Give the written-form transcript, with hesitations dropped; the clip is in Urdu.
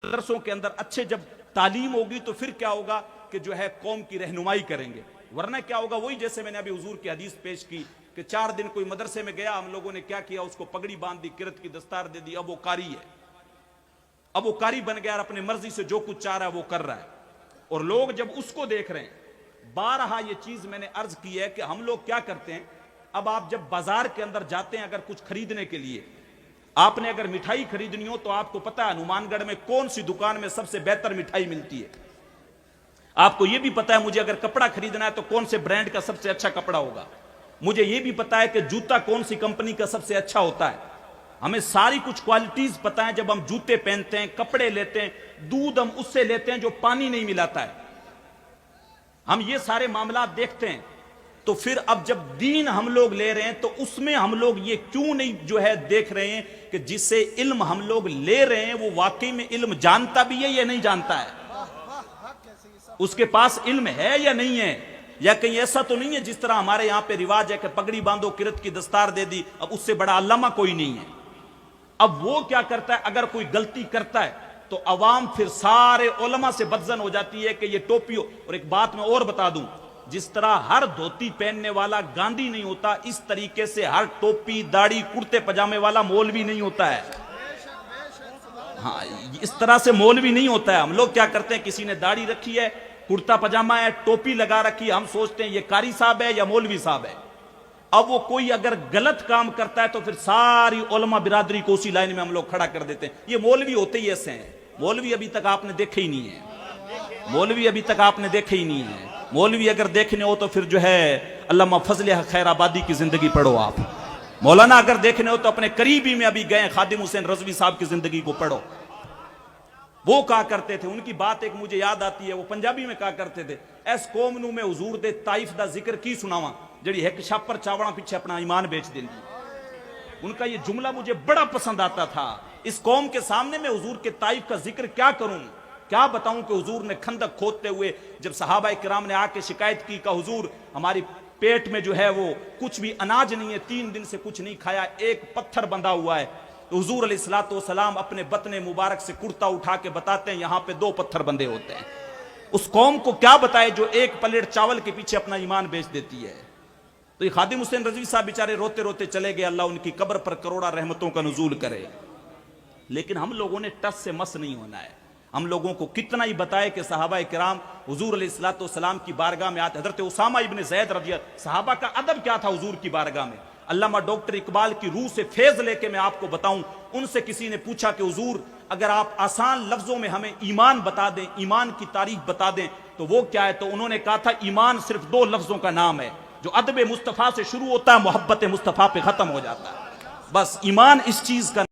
مدرسوں کے اندر اچھے جب تعلیم ہوگی تو پھر کیا ہوگا کہ جو ہے قوم کی رہنمائی کریں گے، ورنہ کیا ہوگا وہی جیسے میں نے ابھی حضور کی حدیث پیش کی کہ 4 دن کوئی مدرسے میں گیا، ہم لوگوں نے کیا کیا، اس کو پگڑی باندھ دی، کرت کی دستار دے دی، اب وہ قاری ہے، اب وہ قاری بن گیا اور اپنے مرضی سے جو کچھ چاہ رہا ہے وہ کر رہا ہے۔ اور لوگ جب اس کو دیکھ رہے ہیں، بارہا یہ چیز میں نے عرض کی ہے کہ ہم لوگ کیا کرتے ہیں، اب آپ جب بازار کے اندر جاتے ہیں اگر کچھ خریدنے کے لیے، آپ نے اگر مٹھائی خریدنی ہو تو آپ کو پتا ہے ہنومان گڑھ میں کون سی دکان میں سب سے بہتر مٹھائی ملتی ہے، آپ کو یہ بھی پتا ہے مجھے اگر کپڑا خریدنا ہے تو کون سے برانڈ کا سب سے اچھا کپڑا ہوگا، مجھے یہ بھی پتا ہے کہ جوتا کون سی کمپنی کا سب سے اچھا ہوتا ہے، ہمیں ساری کچھ کوالٹیز پتا ہے۔ جب ہم جوتے پہنتے ہیں، کپڑے لیتے ہیں، دودھ ہم اس سے لیتے ہیں جو پانی نہیں ملاتا ہے، ہم یہ سارے معاملات دیکھتے ہیں۔ تو پھر اب جب دین ہم لوگ لے رہے ہیں تو اس میں ہم لوگ یہ کیوں نہیں جو ہے دیکھ رہے ہیں کہ جس سے علم ہم لوگ لے رہے ہیں وہ واقعی میں علم جانتا بھی ہے یا نہیں جانتا ہے، اس کے پاس علم ہے یا نہیں ہے، یا کہیں ایسا تو نہیں ہے جس طرح ہمارے یہاں پہ رواج ہے کہ پگڑی باندھو، کرت کی دستار دے دی، اب اس سے بڑا علامہ کوئی نہیں ہے۔ اب وہ کیا کرتا ہے، اگر کوئی غلطی کرتا ہے تو عوام پھر سارے علماء سے بدظن ہو جاتی ہے کہ یہ ٹوپی ہو۔ اور ایک بات میں اور بتا دوں، جس طرح ہر دھوتی پہننے والا گاندھی نہیں ہوتا، اس طریقے سے ہر ٹوپی داڑھی کرتے پجامے والا مولوی نہیں ہوتا ہے، ہاں اس طرح سے مولوی نہیں ہوتا ہے۔ ہم لوگ کیا کرتے ہیں، کسی نے داڑھی رکھی ہے، کرتا پجامہ ہے، ٹوپی لگا رکھی ہے، ہم سوچتے ہیں یہ قاری صاحب ہے یا مولوی صاحب ہے۔ اب وہ کوئی اگر غلط کام کرتا ہے تو پھر ساری علماء برادری کو اسی لائن میں ہم لوگ کھڑا کر دیتے ہیں، یہ مولوی ہوتے ہی ایسے ہیں۔ مولوی ابھی تک آپ نے دیکھے ہی نہیں ہے، مولوی ابھی تک آپ نے دیکھے ہی نہیں ہے۔ مولوی اگر دیکھنے ہو تو پھر جو ہے علامہ فضل حق خیر آبادی کی زندگی پڑھو آپ، مولانا اگر دیکھنے ہو تو اپنے قریبی میں ابھی گئے خادم حسین رضوی صاحب کی زندگی کو پڑھو۔ وہ کہا کرتے تھے، ان کی بات ایک مجھے یاد آتی ہے، وہ پنجابی میں کہا کرتے تھے، ایس قوم نو میں حضور دے طائف دا ذکر کی سناواں جڑی ایک چھاپر چاوڑا پیچھے اپنا ایمان بیچ دیندی۔ ان کا یہ جملہ مجھے بڑا پسند آتا تھا، اس قوم کے سامنے میں حضور کے طائف کا ذکر کیا کروں، کیا بتاؤں کہ حضور نے خندق کھودتے ہوئے جب صحابہ کرام نے آ کے شکایت کی کہ حضور ہماری پیٹ میں جو ہے وہ کچھ بھی اناج نہیں ہے، 3 دن سے کچھ نہیں کھایا، ایک پتھر بندھا ہوا ہے، تو حضور علیہ الصلوۃ والسلام اپنے بطن مبارک سے کرتا اٹھا کے بتاتے ہیں یہاں پہ 2 پتھر بندھے ہوتے ہیں۔ اس قوم کو کیا بتائے جو ایک پلیٹ چاول کے پیچھے اپنا ایمان بیچ دیتی ہے۔ تو یہ خادم حسین رضوی صاحب بیچارے روتے روتے چلے گئے، اللہ ان کی قبر پر کروڑا رحمتوں کا نزول کرے۔ لیکن ہم لوگوں نے ٹس سے مس نہیں ہونا ہے، ہم لوگوں کو کتنا ہی بتائے کہ صحابہ کرام حضور علیہ الصلوۃ والسلام کی بارگاہ میں آتے، حضرت اسامہ ابن زید رضی اللہ، صحابہ کا ادب کیا تھا حضور کی بارگاہ میں۔ علامہ ڈاکٹر اقبال کی روح سے فیض لے کے میں آپ کو بتاؤں، ان سے کسی نے پوچھا کہ حضور اگر آپ آسان لفظوں میں ہمیں ایمان بتا دیں، ایمان کی تعریف بتا دیں تو وہ کیا ہے، تو انہوں نے کہا تھا ایمان صرف 2 لفظوں کا نام ہے، جو ادب مصطفیٰ سے شروع ہوتا ہے محبت مصطفیٰ پہ ختم ہو جاتا ہے، بس ایمان اس چیز کا